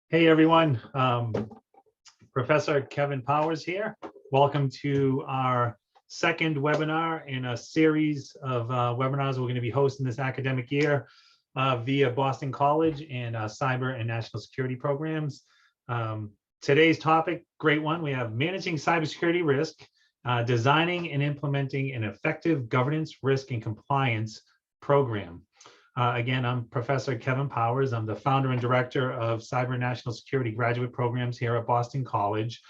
Hey everyone, Professor Kevin Powers here. Welcome to our second webinar in a series of webinars we're going to be hosting this academic year via Boston College and cyber and national security programs. Today's topic, great one, we have managing cybersecurity risk, designing and implementing an effective governance, risk, and compliance program. Again, I'm Professor Kevin Powers. I'm the founder and director of Cyber and National Security graduate programs here at Boston College.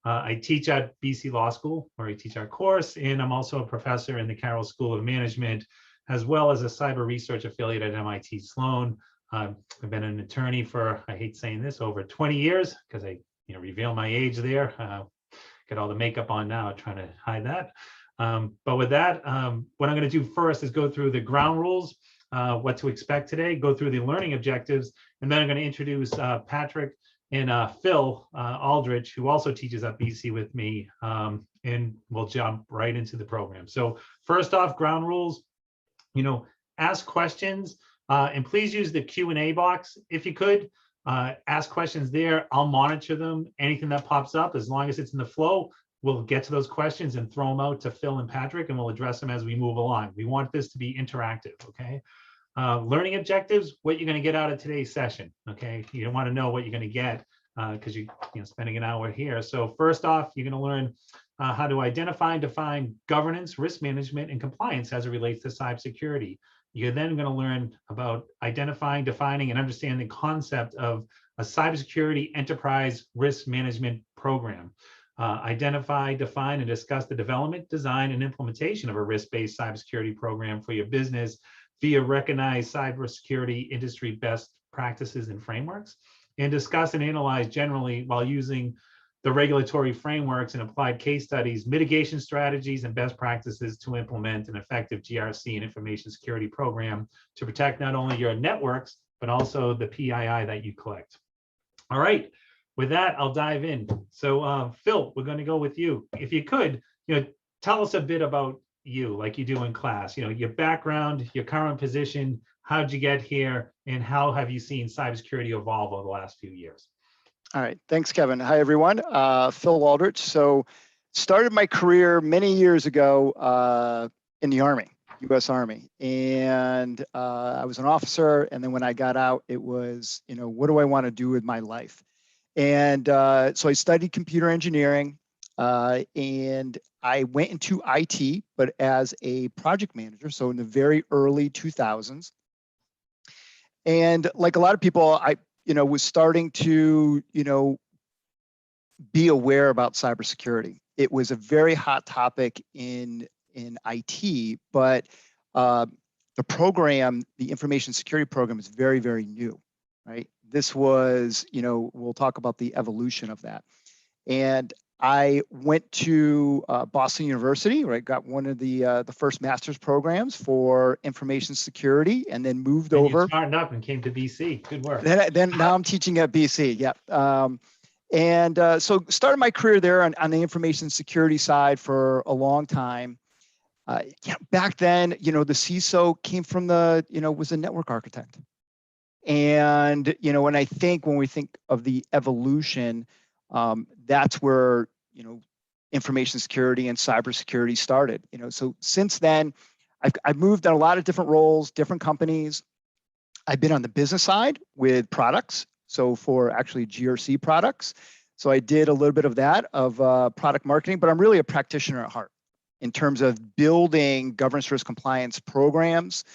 I teach at BC Law School, where I teach our course, and I'm also a professor in the Carroll School of Management, as well as a cyber research affiliate at MIT Sloan. I've been an attorney for, I hate saying this, over 20 years, because I reveal my age there. Got all the makeup on now, trying to hide that. But with that, what I'm going to do first is go through the ground rules, what to expect today, go through the learning objectives, and then I'm going to introduce Patrick and Phil Aldrich, who also teaches at BC with me, and we'll jump right into the program. So first off, ground rules, ask questions, and please use the Q&A box if you could. Ask questions there. I'll monitor them. Anything that pops up, as long as it's in the flow, we'll get to those questions and throw them out to Phil and Patrick, and we'll address them as we move along. We want this to be interactive, okay? Learning objectives, what you're going to get out of today's session, okay? You don't want to know what you're going to get because you're spending an hour here. So first off, you're going to learn how to identify and define governance, risk management, and compliance as it relates to cybersecurity. You're then going to learn about identifying, defining, and understanding the concept of a cybersecurity enterprise risk management program. Identify, define, and discuss the development, design, and implementation of a risk-based cybersecurity program for your business via recognized cybersecurity industry best practices and frameworks, and discuss and analyze generally while using the regulatory frameworks and applied case studies, mitigation strategies, and best practices to implement an effective GRC and information security program to protect not only your networks, but also the PII that you collect. All right, with that, I'll dive in. So Phil, we're going to go with you. If you could, tell us a bit about you, like you do in class, your background, your current position, how'd you get here, and how have you seen cybersecurity evolve over the last few years? All right, thanks, Kevin. Hi, everyone. Phil Aldrich. So started my career many years ago in the Army, U.S. Army. And I was an officer. And then when I got out, it was, what do I want to do with my life? And so I studied computer engineering and I went into IT, but as a project manager. So in the very early 2000s. And like a lot of people, I was starting to, be aware about cybersecurity. It was a very hot topic in IT, but the program, the information security program, is very, very new, right? This was, we'll talk about the evolution of that. And I went to Boston University, right? Got one of the first master's programs for information security, and then moved over. You smartened up and came to BC. Good work. Then now I'm teaching at BC. Yeah. So started my career there on the information security side for a long time. Back then, the CISO came from was a network architect. And, when we think of the evolution, that's where, information security and cybersecurity started. So since then, I've moved in a lot of different roles, different companies. I've been on the business side with products. So for actually GRC products. So I did a little bit of that, of product marketing, but I'm really a practitioner at heart in terms of building governance risk compliance programs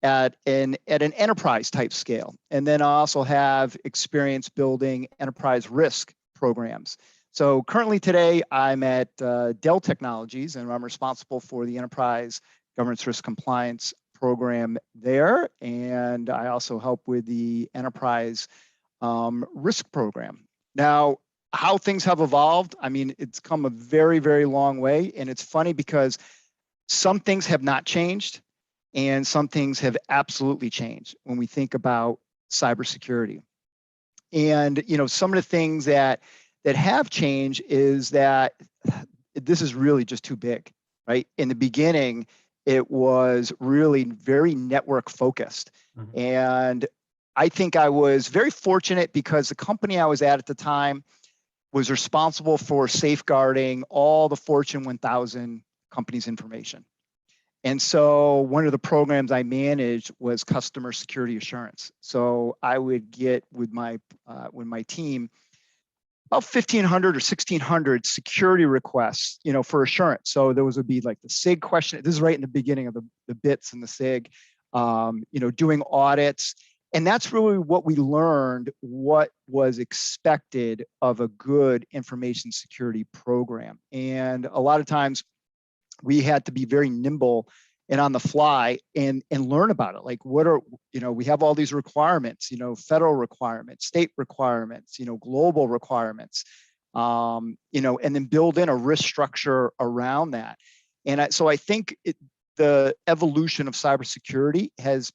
at an enterprise type scale. And then I also have experience building enterprise risk programs. So currently today I'm at Dell Technologies, and I'm responsible for the enterprise governance risk compliance program there. And I also help with the enterprise risk program. Now, how things have evolved, it's come a very, very long way. And it's funny because some things have not changed and some things have absolutely changed when we think about cybersecurity. And, some of the things that have changed is that this is really just too big, right? In the beginning, it was really very network focused. Mm-hmm. And I think I was very fortunate because the company I was at the time was responsible for safeguarding all the Fortune 1000 companies' information. And so one of the programs I managed was customer security assurance. So I would get with my team about 1,500 or 1,600 security requests, for assurance. So those would be like the SIG question. This is right in the beginning of the bits and the SIG, doing audits. And that's really what we learned, what was expected of a good information security program. And a lot of times we had to be very nimble and on the fly and learn about it. Like we have all these requirements, federal requirements, state requirements, global requirements, and then build in a risk structure around that. And so I think the evolution of cybersecurity has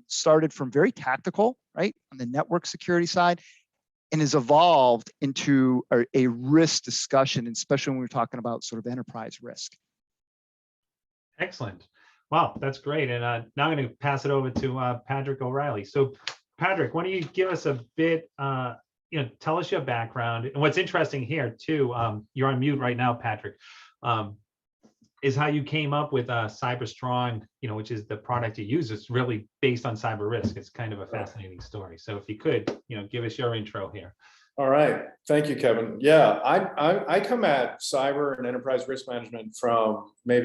started from very tactical, right, on the network security side, and has evolved into a risk discussion, especially when we're talking about sort of enterprise risk. Excellent. Wow, that's great. And now I'm going to pass it over to Patrick O'Reilly. So Patrick, why don't you give us a bit, tell us your background. And what's interesting here too, you're on mute right now, Patrick, is how you came up with CyberStrong, which is the product you use. It's really based on cyber risk. It's kind of a fascinating story. So if you could, give us your intro here. All right. Thank you, Kevin. Yeah, I come at cyber and enterprise risk management from a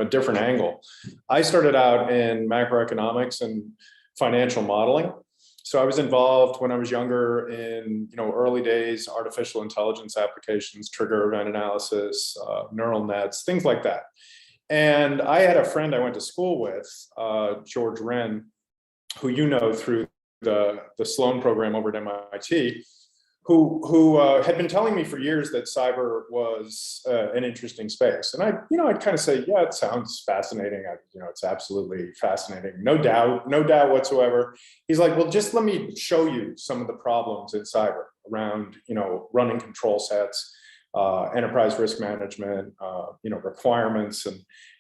different angle. I started out in macroeconomics and financial modeling. So I was involved when I was younger in early days artificial intelligence applications, trigger event analysis, neural nets, things like that. And I had a friend I went to school with, George Wren, who through the Sloan program over at MIT, who had been telling me for years that cyber was an interesting space. And I'd kind of say, yeah, it sounds fascinating. It's absolutely fascinating. No doubt whatsoever. He's like, well, just let me show you some of the problems in cyber around, running control sets, enterprise risk management, requirements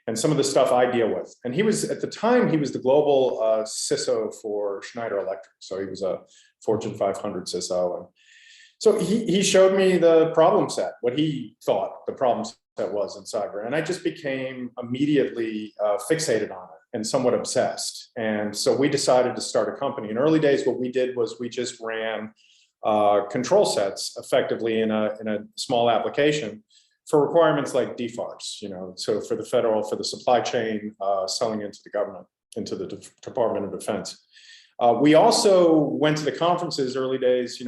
and some of the stuff I deal with. And at the time, he was the global CISO for Schneider Electric. So he was a Fortune 500 CISO. And so he showed me the problem set, what he thought the problem set was in cyber. And I just became immediately fixated on it and somewhat obsessed. And so we decided to start a company. In early days, what we did was we just ran control sets effectively in a small application for requirements like DFARS, so for the supply chain, selling into the government, into the Department of Defense. We also went to the conferences early days,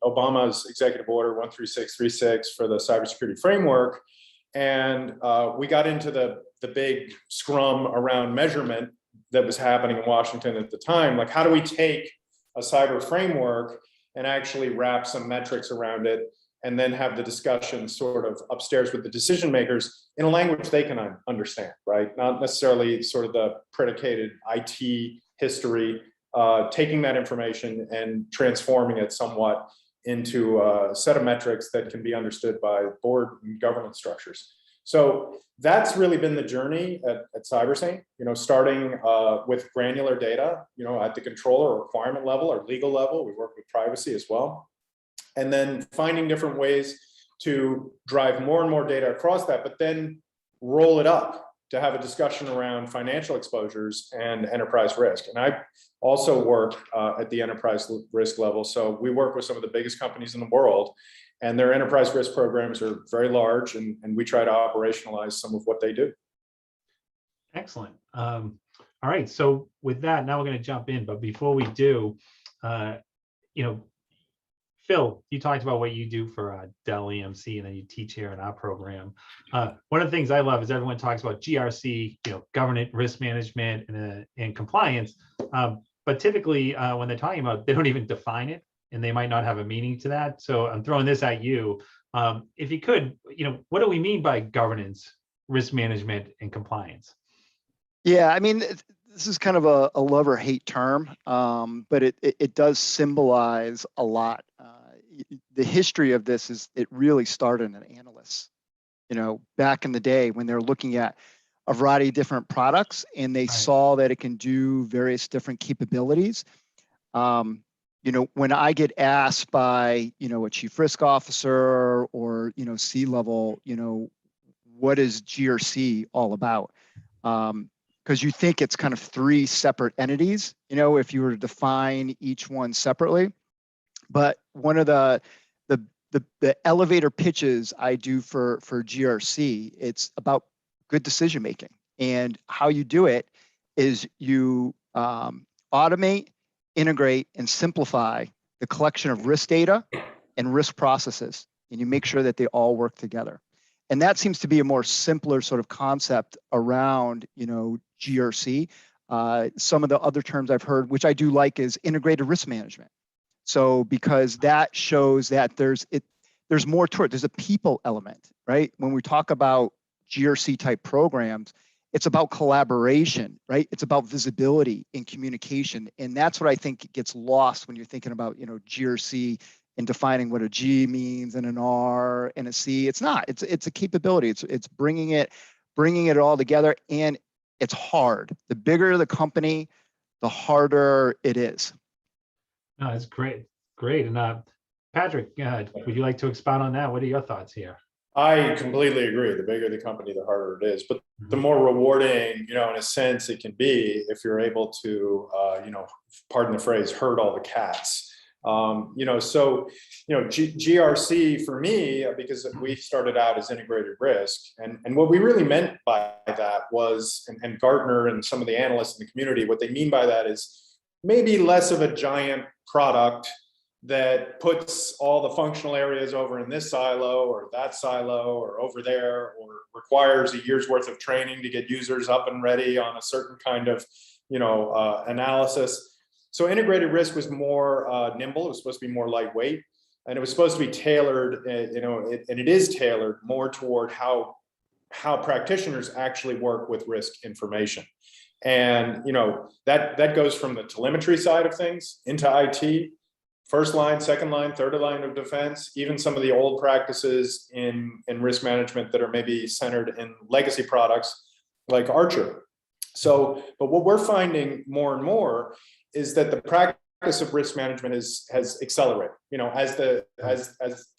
Obama's executive order 13636 for the cybersecurity framework. And we got into the big scrum around measurement that was happening in Washington at the time. Like, how do we take a cyber framework and actually wrap some metrics around it and then have the discussion sort of upstairs with the decision makers in a language they can understand, right? Not necessarily sort of the predicated IT history, taking that information and transforming it somewhat into a set of metrics that can be understood by board and governance structures. So that's really been the journey at CyberSane, starting with granular data, at the controller requirement level or legal level. We work with privacy as well. And then finding different ways to drive more and more data across that, but then roll it up to have a discussion around financial exposures and enterprise risk. And I also work at the enterprise risk level. So we work with some of the biggest companies in the world, and their enterprise risk programs are very large, and we try to operationalize some of what they do. Excellent. All right. So with that, now we're going to jump in. But before we do, Phil, you talked about what you do for Dell EMC, and then you teach here in our program. One of the things I love is everyone talks about GRC, governance, risk management, and compliance. But typically, when they're talking about, they don't even define it, and they might not have a meaning to that. So I'm throwing this at you. If you could, what do we mean by governance, risk management, and compliance? Yeah, I mean, this is kind of a love or hate term, but it does symbolize a lot. The history of this is it really started in analysts, back in the day when they're looking at a variety of different products, and they Right. saw that it can do various different capabilities. You know, when I get asked by, you know, a chief risk officer or, you know, C-level, you know, what is GRC all about? Because you think it's kind of three separate entities, you know, if you were to define each one separately. But one of the elevator pitches I do for GRC, it's about good decision making, and how you do it is you automate, integrate, and simplify the collection of risk data and risk processes, and you make sure that they all work together. And that seems to be a more simpler sort of concept around, you know, GRC. Some of the other terms I've heard, which I do like, is integrated risk management. So because that shows that there's more to it. There's a people element, right? When we talk about GRC type programs, it's about collaboration, right? It's about visibility and communication. And that's what I think gets lost when you're thinking about, you know, GRC and defining what a G means and an R and a C. It's not. It's a capability. It's bringing it all together, and it's hard. The bigger the company, the harder it is. No, that's great. Great. And Patrick, would you like to expound on that? What are your thoughts here? I completely agree. The bigger the company, the harder it is. But the more rewarding, you know, in a sense, it can be if you're able to, you know, pardon the phrase, herd all the cats. You know, so, you know, GRC for me, because we started out as integrated risk, and what we really meant by that was, and Gartner and some of the analysts in the community, what they mean by that is maybe less of a giant product that puts all the functional areas over in this silo or that silo or over there, or requires a year's worth of training to get users up and ready on a certain kind of, you know, analysis. So integrated risk was more nimble. It was supposed to be more lightweight, and it was supposed to be tailored, you know, and it is tailored more toward how practitioners actually work with risk information. And, you know, that goes from the telemetry side of things into IT, first line, second line, third line of defense, even some of the old practices in risk management that are maybe centered in legacy products like Archer. So, but what we're finding more and more is that the practice of risk management has accelerated. You know, as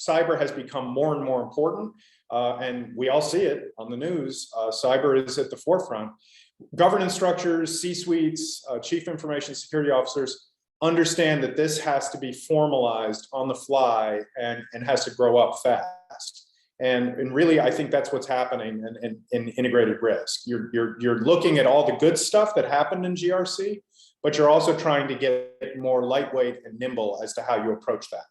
cyber has become more and more important, and we all see it on the news, cyber is at the forefront. Governance structures, C-suites, chief information security officers understand that this has to be formalized on the fly and has to grow up fast. And really, I think that's what's happening in integrated risk. You're looking at all the good stuff that happened in GRC, but you're also trying to get more lightweight and nimble as to how you approach that.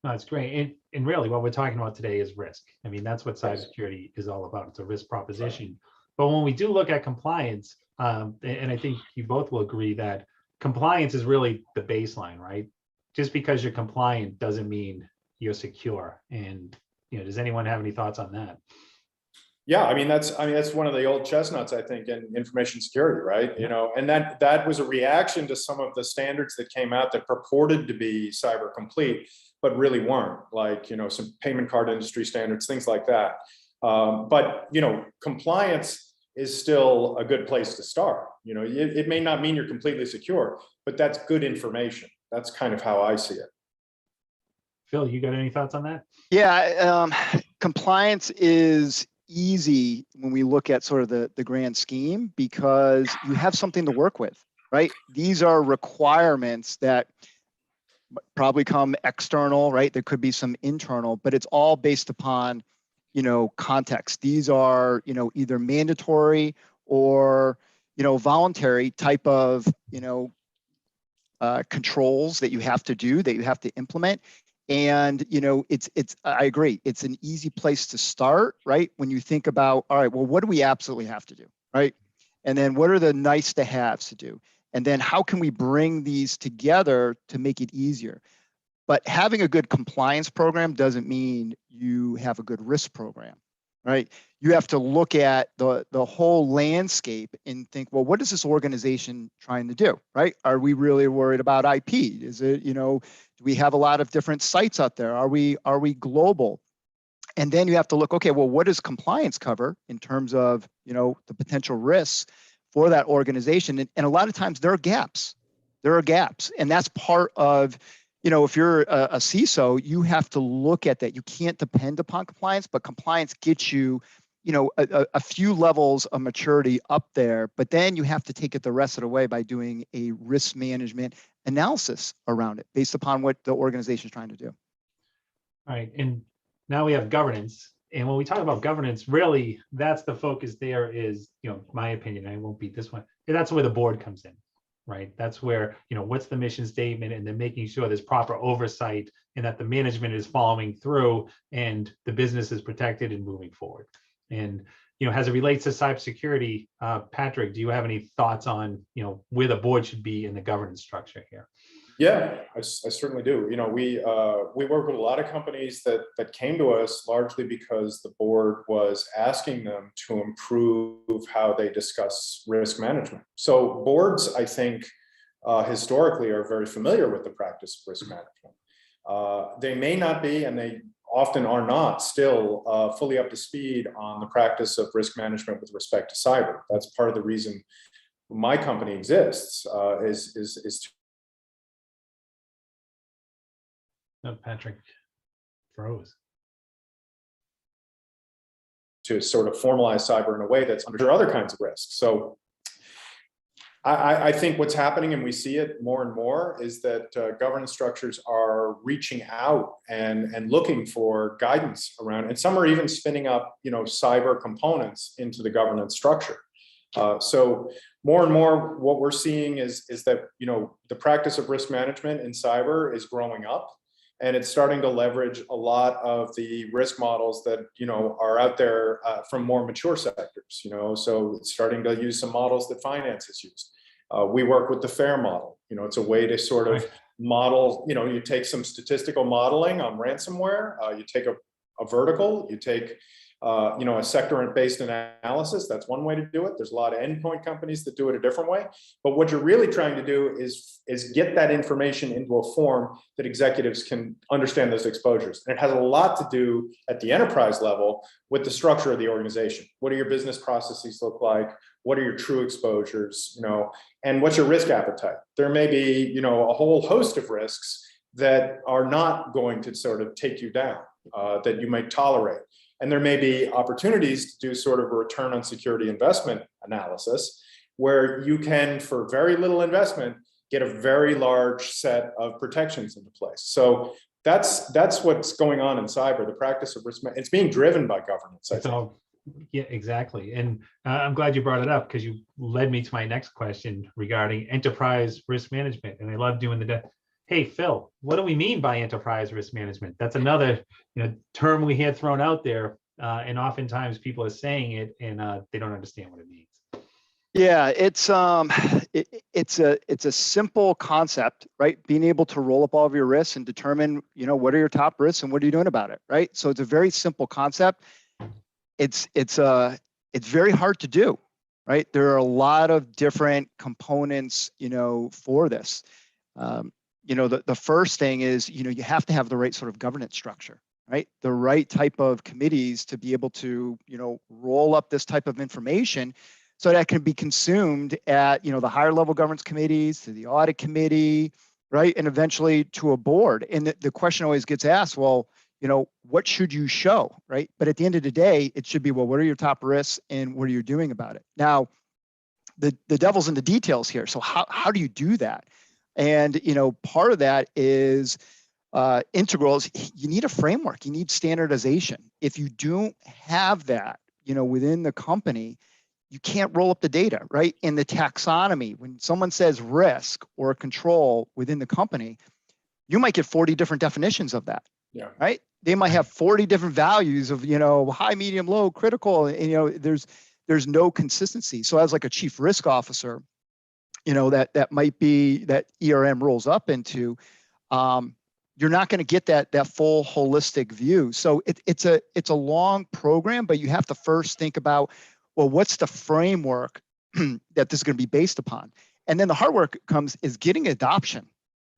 No, that's great. And really what we're talking about today is risk. I mean, that's what cybersecurity is all about. It's a risk proposition. But when we do look at compliance, and I think you both will agree that compliance is really the baseline, right? Just because you're compliant doesn't mean you're secure. And, you know, does anyone have any thoughts on that? Yeah, I mean that's one of the old chestnuts, I think, in information security, right? You know, and that was a reaction to some of the standards that came out that purported to be cyber complete, but really weren't, like, you know, some payment card industry standards, things like that. But, you know, compliance is still a good place to start. You know, it may not mean you're completely secure, but that's good information. That's kind of how I see it. Phil, you got any thoughts on that? Yeah, compliance is easy when we look at sort of the grand scheme, because you have something to work with, right? These are requirements that probably come external, right? There could be some internal, but it's all based upon, you know, context. These are, you know, either mandatory or, you know, voluntary type of, you know, controls that you have to do, that you have to implement. And, you know, I agree, it's an easy place to start, right? When you think about, all right, well, what do we absolutely have to do, right? And then what are the nice to haves to do? And then how can we bring these together to make it easier? But having a good compliance program doesn't mean you have a good risk program, right? You have to look at the whole landscape and think, well, what is this organization trying to do, right? Are we really worried about IP? Is it, you know, do we have a lot of different sites out there? Are we global? And then you have to look, okay, well, what does compliance cover in terms of, the potential risks for that organization? And a lot of times there are gaps. And that's part of, if you're a CISO, you have to look at that. You can't depend upon compliance, but compliance gets you, a few levels of maturity up there, but then you have to take it the rest of the way by doing a risk management analysis around it based upon what the organization is trying to do. All right, and now we have governance. And when we talk about governance, really, that's the focus there is, my opinion, I won't beat this one. That's where the board comes in, right? That's where, what's the mission statement, and then making sure there's proper oversight and that the management is following through and the business is protected and moving forward. And, as it relates to cybersecurity, Patrick, do you have any thoughts on, where the board should be in the governance structure here? Yeah, I certainly do. We work with a lot of companies that came to us largely because the board was asking them to improve how they discuss risk management. So boards, I think, historically are very familiar with the practice of risk management. They may not be, and they often are not still fully up to speed on the practice of risk management with respect to cyber. That's part of the reason my company exists, is No, Patrick froze. to sort of formalize cyber in a way that's under other kinds of risks. So I think what's happening, and we see it more and more, is that governance structures are reaching out and looking for guidance around, and some are even spinning up, cyber components into the governance structure. So more and more, what we're seeing is that the practice of risk management in cyber is growing up, and it's starting to leverage a lot of the risk models that are out there from more mature sectors. So it's starting to use some models that finance has used. We work with the FAIR model. It's a way to sort of model. You take some statistical modeling on ransomware. You take a vertical. You take a sector-based analysis. That's one way to do it. There's a lot of endpoint companies that do it a different way. But what you're really trying to do is get that information into a form that executives can understand those exposures. And it has a lot to do at the enterprise level with the structure of the organization. What do your business processes look like? What are your true exposures? And what's your risk appetite? There may be, a whole host of risks that are not going to sort of take you down, that you might tolerate. And there may be opportunities to do sort of a return on security investment analysis, where you can, for very little investment, get a very large set of protections into place. So that's what's going on in cyber. The practice of risk, it's being driven by governance, I think. Yeah, exactly. And I'm glad you brought it up, because you led me to my next question regarding enterprise risk management. And I love doing hey, Phil, what do we mean by enterprise risk management? That's another term we hear thrown out there. And oftentimes people are saying it and they don't understand what it means. Yeah, it's a simple concept, right? Being able to roll up all of your risks and determine, what are your top risks and what are you doing about it, right? So it's a very simple concept. It's very hard to do, right? There are a lot of different components, for this. The first thing is, you have to have the right sort of governance structure, right? The right type of committees to be able to, roll up this type of information so that can be consumed at, the higher level governance committees, to the audit committee, right? And eventually to a board. And the question always gets asked, well, what should you show, right? But at the end of the day, it should be, well, what are your top risks and what are you doing about it? Now, the devil's in the details here. So how do you do that? And, part of that is integrals. You need a framework, you need standardization. If you don't have that, within the company, you can't roll up the data, right? In the taxonomy, when someone says risk or control within the company, you might get 40 different definitions of that. Yeah. Right. They might have 40 different values of, high, medium, low, critical, and, there's no consistency. So as like a chief risk officer, that might be that ERM rolls up into, you're not going to get that full holistic view. So it's a long program, but you have to first think about, well, what's the framework that this is going to be based upon? And then the hard work is getting adoption,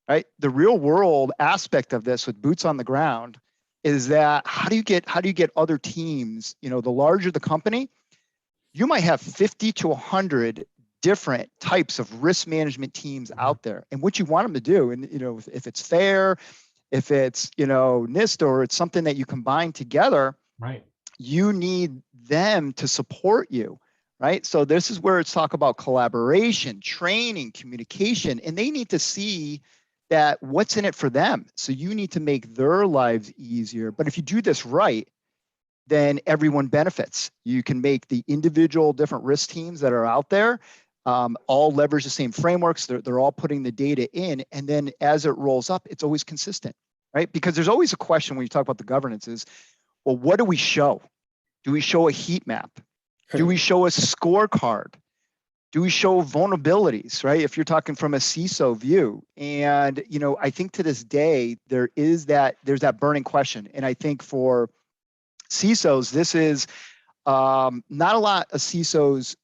right? The real world aspect of this with boots on the ground is that how do you get other teams, the larger the company, you might have 50 to 100 different types of risk management teams out there. And what you want them to do, and if it's fair, if it's NIST, or it's something that you combine together, right, you need them to support you, right? So this is where it's talk about collaboration, training, communication, and they need to see that what's in it for them. So you need to make their lives easier. But if you do this right, then everyone benefits. You can make the individual different risk teams that are out there all leverage the same frameworks. They're all putting the data in. And then as it rolls up, it's always consistent, right? Because there's always a question when you talk about the governance is, well, what do we show? Do we show a heat map? Do we show a scorecard? Do we show vulnerabilities, right? If you're talking from a CISO view. And, I think to this day, there's that burning question. And I think for CISOs, this is not a lot of CISOs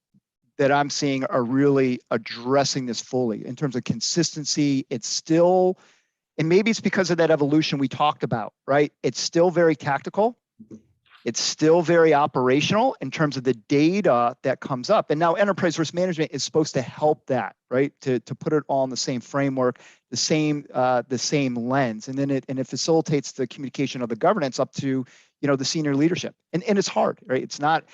that I'm seeing are really addressing this fully in terms of consistency. It's still, and maybe it's because of that evolution we talked about, right? It's still very tactical. It's still very operational in terms of the data that comes up. And now enterprise risk management is supposed to help that, right? To put it all in the same framework, the same lens. And then it facilitates the communication of the governance up to, the senior leadership. And it's hard, right? It's not,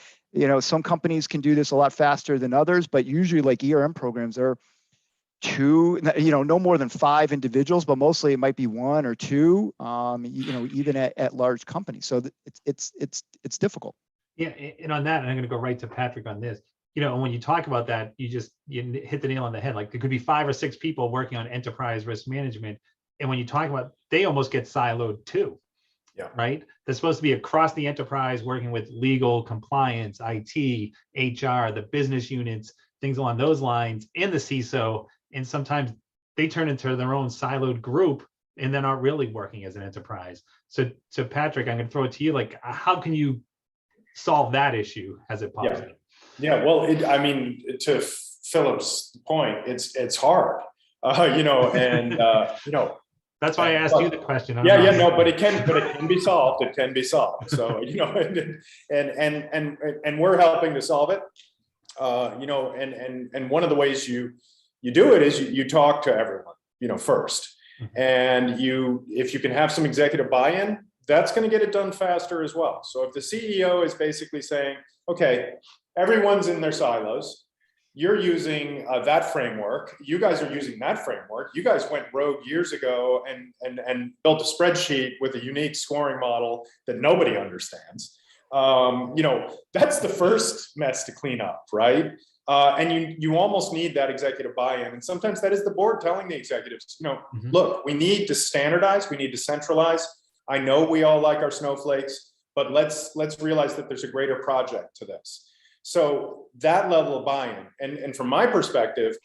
some companies can do this a lot faster than others, but usually like ERM programs are two, no more than 5 individuals, but mostly it might be 1 or 2, even at large companies. So it's difficult. yeah. And on that, and I'm going to go right to Patrick on this. When you talk about that, you hit the nail on the head. Like there could be 5 or 6 people working on enterprise risk management, and when you talk about, they almost get siloed too. Yeah. Right. They're supposed to be across the enterprise, working with legal, compliance, IT, HR, the business units, things along those lines, and the CISO. And sometimes they turn into their own siloed group, and they're not really working as an enterprise. So Patrick, I'm going to throw it to you. Like, how can you solve that issue as it pops up? Yeah. Well, to Philip's point, it's hard, That's why I asked you the question. But it can be solved. It can be solved. So, and we're helping to solve it. And one of the ways you do it is you talk to everyone, first. Mm-hmm. And if you can have some executive buy-in, that's going to get it done faster as well. So if the CEO is basically saying, okay, everyone's in their silos, you're using that framework. You guys are using that framework. You guys went rogue years ago and built a spreadsheet with a unique scoring model that nobody understands. That's the first mess to clean up, right? And you almost need that executive buy-in. And sometimes that is the board telling the executives, mm-hmm. Look, we need to standardize, we need to centralize. I know we all like our snowflakes, but let's realize that there's a greater project to this. So that level of buy-in, and from my perspective,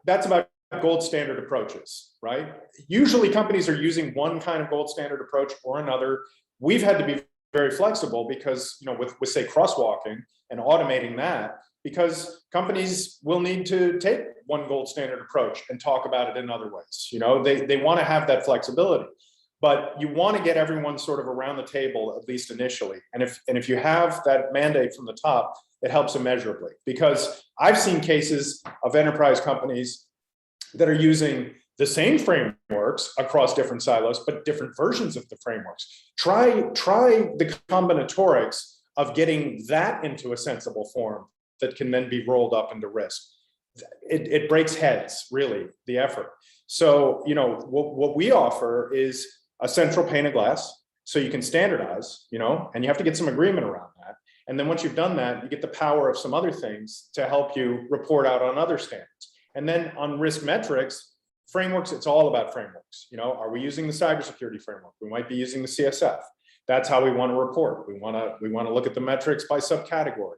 that's about gold standard approaches, right? Usually companies are using one kind of gold standard approach or another. We've had to be very flexible because, with say crosswalking and automating that, because companies will need to take one gold standard approach and talk about it in other ways. They want to have that flexibility. But you want to get everyone sort of around the table, at least initially. And if you have that mandate from the top, it helps immeasurably. Because I've seen cases of enterprise companies that are using the same frameworks across different silos, but different versions of the frameworks. Try the combinatorics of getting that into a sensible form that can then be rolled up into risk. It breaks heads, really, the effort. So, what we offer is a central pane of glass, so you can standardize, and you have to get some agreement around that. And then once you've done that, you get the power of some other things to help you report out on other standards. And then on risk metrics, frameworks, it's all about frameworks. Are we using the cybersecurity framework? We might be using the CSF. That's how we want to report. We want to look at the metrics by subcategory,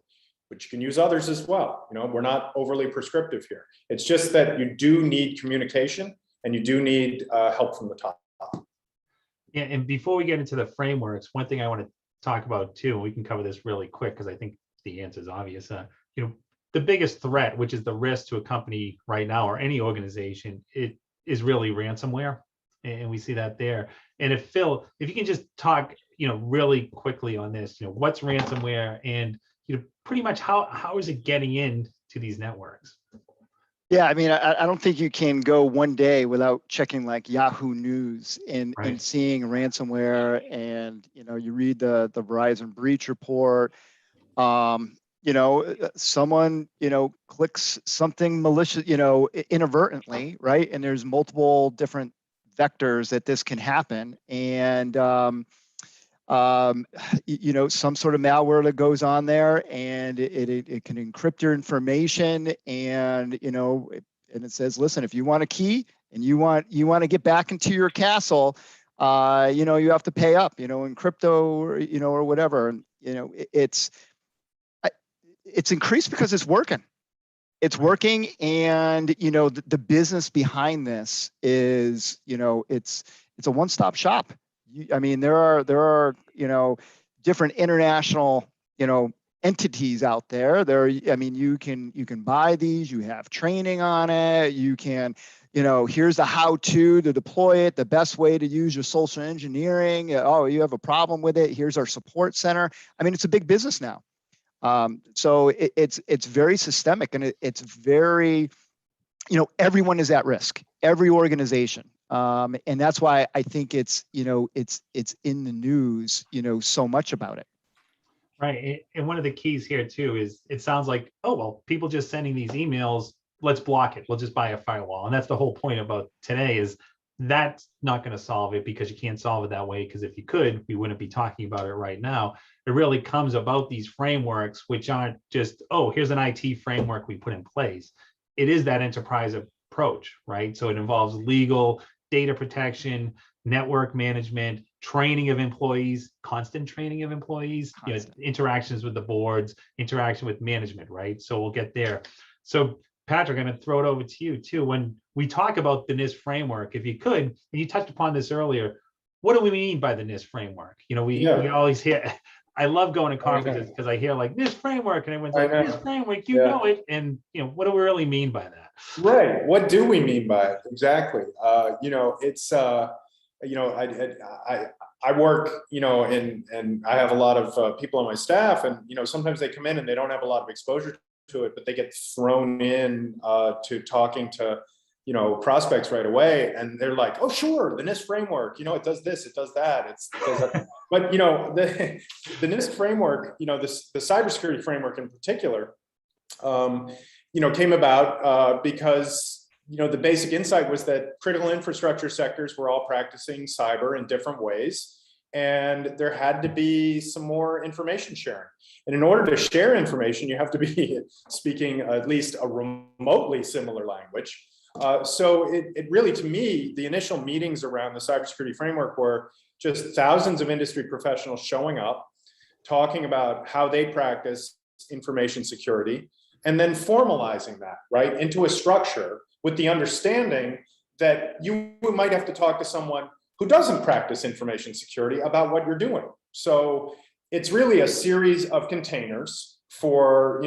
but you can use others as well. We're not overly prescriptive here. It's just that you do need communication and you do need help from the top. Yeah, and before we get into the frameworks, one thing I want to talk about too, and we can cover this really quick because I think the answer is obvious. The biggest threat, which is the risk to a company right now or any organization, it is really ransomware. and we see that there. And if Phil, if you can just talk, really quickly on this, what's ransomware, and pretty much how is it getting into these networks? Yeah, I mean, I don't think you can go one day without checking like Yahoo News and seeing ransomware, and you read the Verizon breach report. Someone clicks something malicious, inadvertently, right? And there's multiple different vectors that this can happen, and some sort of malware that goes on there, and it can encrypt your information, and and it says, listen, if you want a key and you want to get back into your castle, you have to pay up, in crypto, or whatever. And it's increased because it's working. It's working, and the business behind this is it's a one-stop shop. I mean, there are different international entities out there. I mean, you can buy these. You have training on it. You can here's the how-to deploy it, the best way to use your social engineering. Oh, you have a problem with it, here's our support center. I mean, it's a big business now. So it's very systemic, and it's very, everyone is at risk, every organization. And that's why I think it's in the news, so much about it. Right. And one of the keys here too is it sounds like, oh, well, people just sending these emails, let's block it. We'll just buy a firewall. And that's the whole point about today, is that's not going to solve it, because you can't solve it that way. Because if you could, we wouldn't be talking about it right now. It really comes about these frameworks, which aren't just, oh, here's an IT framework we put in place. It is that enterprise approach, right? So it involves legal, data protection, network management, training of employees, constant training of employees, interactions with the boards, interaction with management, right? So we'll get there. So Patrick, I'm going to throw it over to you too. When we talk about the NIST framework, if you could, and you touched upon this earlier, what do we mean by the NIST framework? We always hear, I love going to conferences because I hear like NIST framework, and everyone's like, NIST framework, you know it. And what do we really mean by that? Right. What do we mean by it? Exactly. It's I work, and I have a lot of people on my staff, and sometimes they come in and they don't have a lot of exposure to it, but they get thrown in to talking to prospects right away, and they're like, oh sure, the NIST framework, it does this, it does that, it does that. But the NIST framework, the cybersecurity framework in particular, came about because the basic insight was that critical infrastructure sectors were all practicing cyber in different ways, and there had to be some more information sharing. And in order to share information, you have to be speaking at least a remotely similar language. So it really, to me, the initial meetings around the cybersecurity framework were just thousands of industry professionals showing up, talking about how they practice information security, and then formalizing that, right, into a structure with the understanding that you might have to talk to someone who doesn't practice information security about what you're doing. So it's really a series of containers for,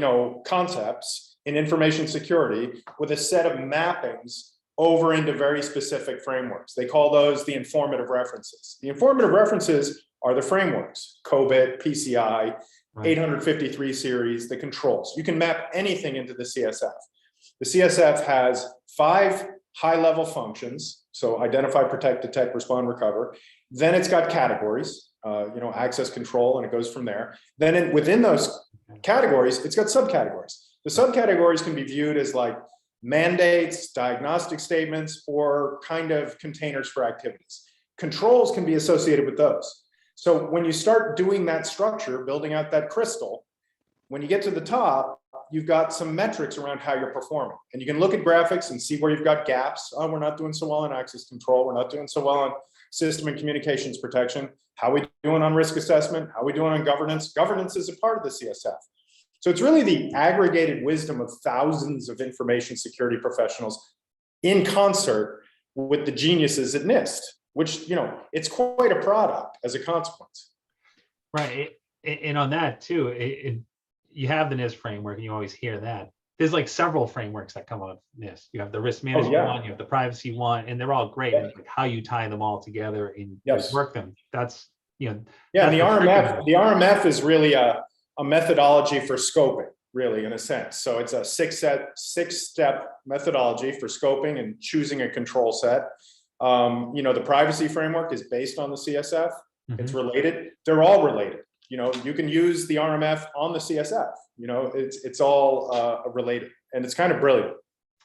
concepts in information security with a set of mappings over into very specific frameworks. They call those the informative references. The informative references are the frameworks, COBIT, PCI, 853 series, the controls. You can map anything into the CSF. The CSF has 5 high-level functions, so identify, protect, detect, respond, recover. Then it's got categories, access control, and it goes from there. Then within those categories, it's got subcategories. The subcategories can be viewed as like mandates, diagnostic statements, or kind of containers for activities. Controls can be associated with those. So when you start doing that structure, building out that crystal, when you get to the top, you've got some metrics around how you're performing. And you can look at graphics and see where you've got gaps. Oh, we're not doing so well on access control. We're not doing so well on system and communications protection. How are we doing on risk assessment? How are we doing on governance? Governance is a part of the CSF. So it's really the aggregated wisdom of thousands of information security professionals in concert with the geniuses at NIST, which, it's quite a product as a consequence. Right. And on that too, you have the NIST framework, and you always hear that. there's like several frameworks that come out of NIST. You have the risk Oh, management yeah. one, you have the privacy one, and they're all great. Yeah. Like how you tie them all together and Yes. work them. That's, Yeah, and that's the RMF is really a methodology for scoping, really, in a sense. So it's a six-step methodology for scoping and choosing a control set. The privacy framework is based on the CSF. It's related. They're all related. You can use the RMF on the CSF. It's all related, and it's kind of brilliant.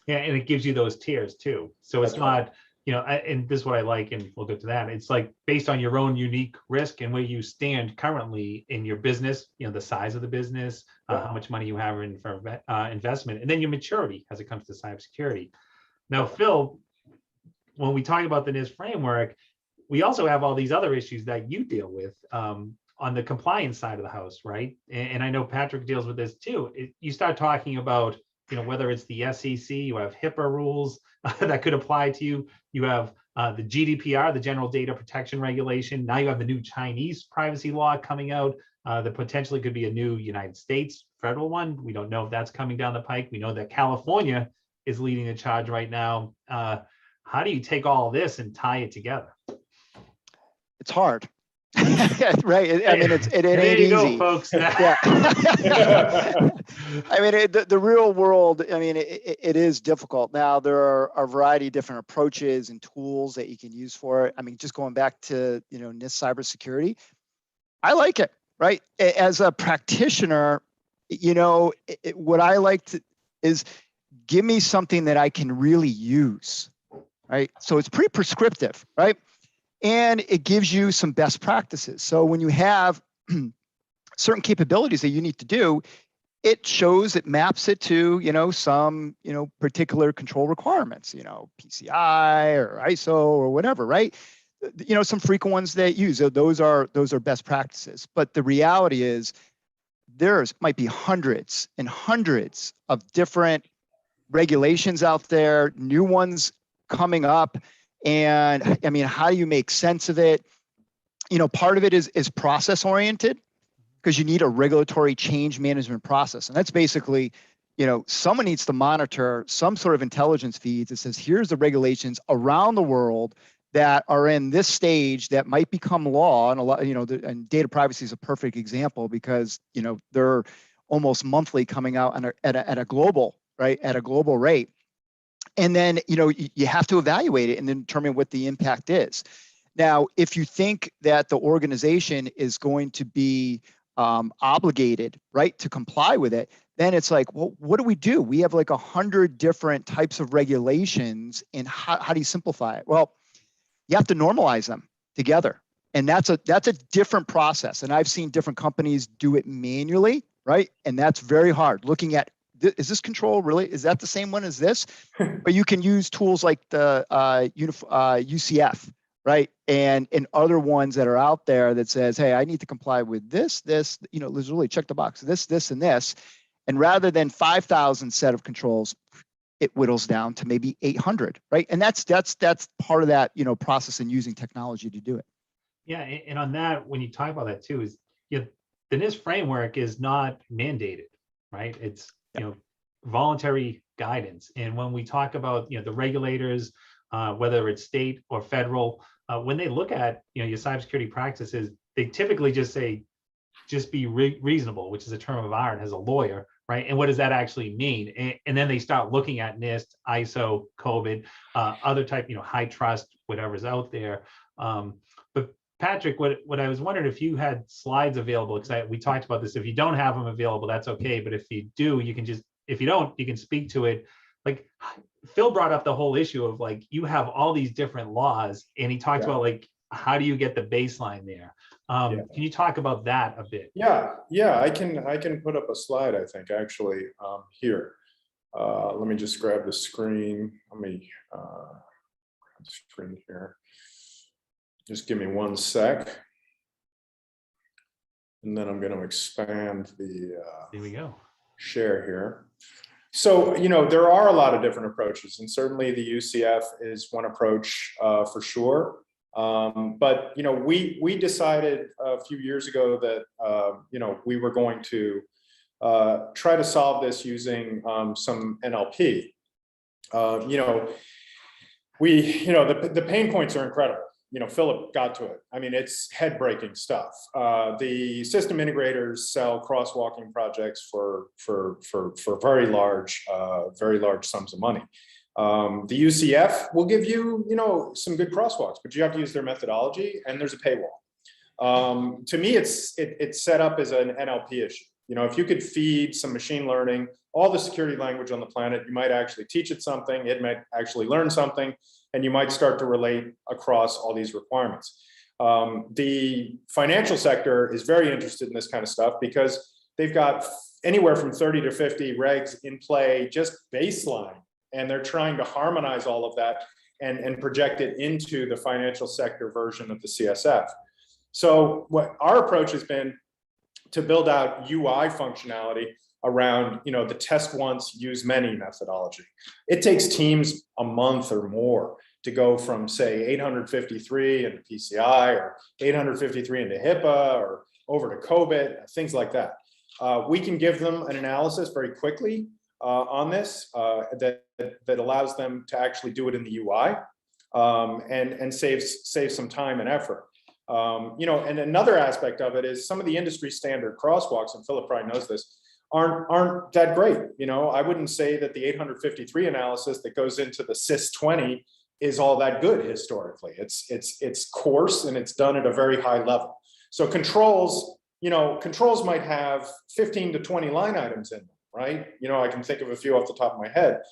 Yeah, and it gives you those tiers too. So it's not, and this is what I like, and we'll get to that. It's like based on your own unique risk and where you stand currently in your business, the size of the business, how much money you have in for investment, and then your maturity as it comes to cybersecurity. Now, Phil, when we talk about the NIST framework, we also have all these other issues that you deal with on the compliance side of the house, right? And I know Patrick deals with this too. You start talking about, whether it's the SEC, you have HIPAA rules that could apply to you. You have the GDPR, the General Data Protection Regulation. Now you have the new Chinese privacy law coming out that potentially could be a new United States federal one. We don't know if that's coming down the pike. We know that California is leading the charge right now. How do you take all this and tie it together? It's hard. Right. I mean, it ain't easy. Go, folks. Yeah. I mean, the real world, I mean, it is difficult. Now, there are a variety of different approaches and tools that you can use for it. I mean, just going back to, NIST cybersecurity, I like it, right? As a practitioner, what I like to is give me something that I can really use, right? So it's pretty prescriptive, right? And it gives you some best practices. So when you have certain capabilities that you need to do, it shows, it maps it to, some, particular control requirements, PCI or ISO or whatever, right? Some frequent ones that use, those are best practices. But the reality is there's might be hundreds and hundreds of different regulations out there, new ones coming up. And I mean, how do you make sense of it? Part of it is process oriented, because you need a regulatory change management process. And that's basically, someone needs to monitor some sort of intelligence feeds that says, here's the regulations around the world that are in this stage that might become law. And a lot, and data privacy is a perfect example, because, they're almost monthly coming out at a global, right, at a global rate. And then, you have to evaluate it and then determine what the impact is. Now, if you think that the organization is going to be obligated, right, to comply with it, then it's like, well, what do? We have like 100 different types of regulations, and how do you simplify it? Well, you have to normalize them together. And that's a different process. And I've seen different companies do it manually, right? And that's very hard. Looking at, is this control really, is that the same one as this? But you can use tools like the UCF, right? And other ones that are out there that says, hey, I need to comply with this, let's really check the box, this, and this. And rather than 5,000 set of controls, it whittles down to maybe 800, right? And that's part of that, process and using technology to do it. Yeah, and on that, when you talk about that too, is the NIST framework is not mandated, right? It's voluntary guidance. And when we talk about the regulators, whether it's state or federal, when they look at your cybersecurity practices, they typically just say, just be reasonable, which is a term of art as a lawyer, right? And what does that actually mean? And then they start looking at NIST, ISO, COVID, other type, high trust, whatever's out there. But Patrick, what I was wondering if you had slides available, because we talked about this. If you don't have them available, that's okay. But if you do, you can just, if you don't, you can speak to it. Like Phil brought up the whole issue of like, you have all these different laws, and he talked about like, how do you get the baseline there? Can you talk about that a bit? Yeah, I can put up a slide, I think, actually, here. Let me just grab the screen. Let me grab the screen here. Just give me one sec. And then I'm going to expand the Here we go. Share here. So, there are a lot of different approaches, and certainly the UCF is one approach for sure. But, we decided a few years ago that, we were going to try to solve this using some NLP. The pain points are incredible. Philip got to it. I mean, it's head-breaking stuff. The system integrators sell crosswalking projects for very large sums of money. The UCF will give you, some good crosswalks, but you have to use their methodology, and there's a paywall. To me, it's set up as an NLP issue. If you could feed some machine learning, all the security language on the planet, you might actually teach it something, it might actually learn something, and you might start to relate across all these requirements. The financial sector is very interested in this kind of stuff because they've got anywhere from 30 to 50 regs in play, just baseline, and they're trying to harmonize all of that and project it into the financial sector version of the CSF. So what our approach has been to build out UI functionality around, the test once, use many methodology. It takes teams a month or more to go from, say, 853 into PCI or 853 into HIPAA or over to COBIT, things like that. We can give them an analysis very quickly on this that allows them to actually do it in the UI and save some time and effort. And another aspect of it is some of the industry standard crosswalks, and Philip probably knows this, aren't that great. I wouldn't say that the 853 analysis that goes into the SIS 20 is all that good historically. It's coarse and it's done at a very high level. So controls might have 15 to 20 line items in them, right? I can think of a few off the top of my head.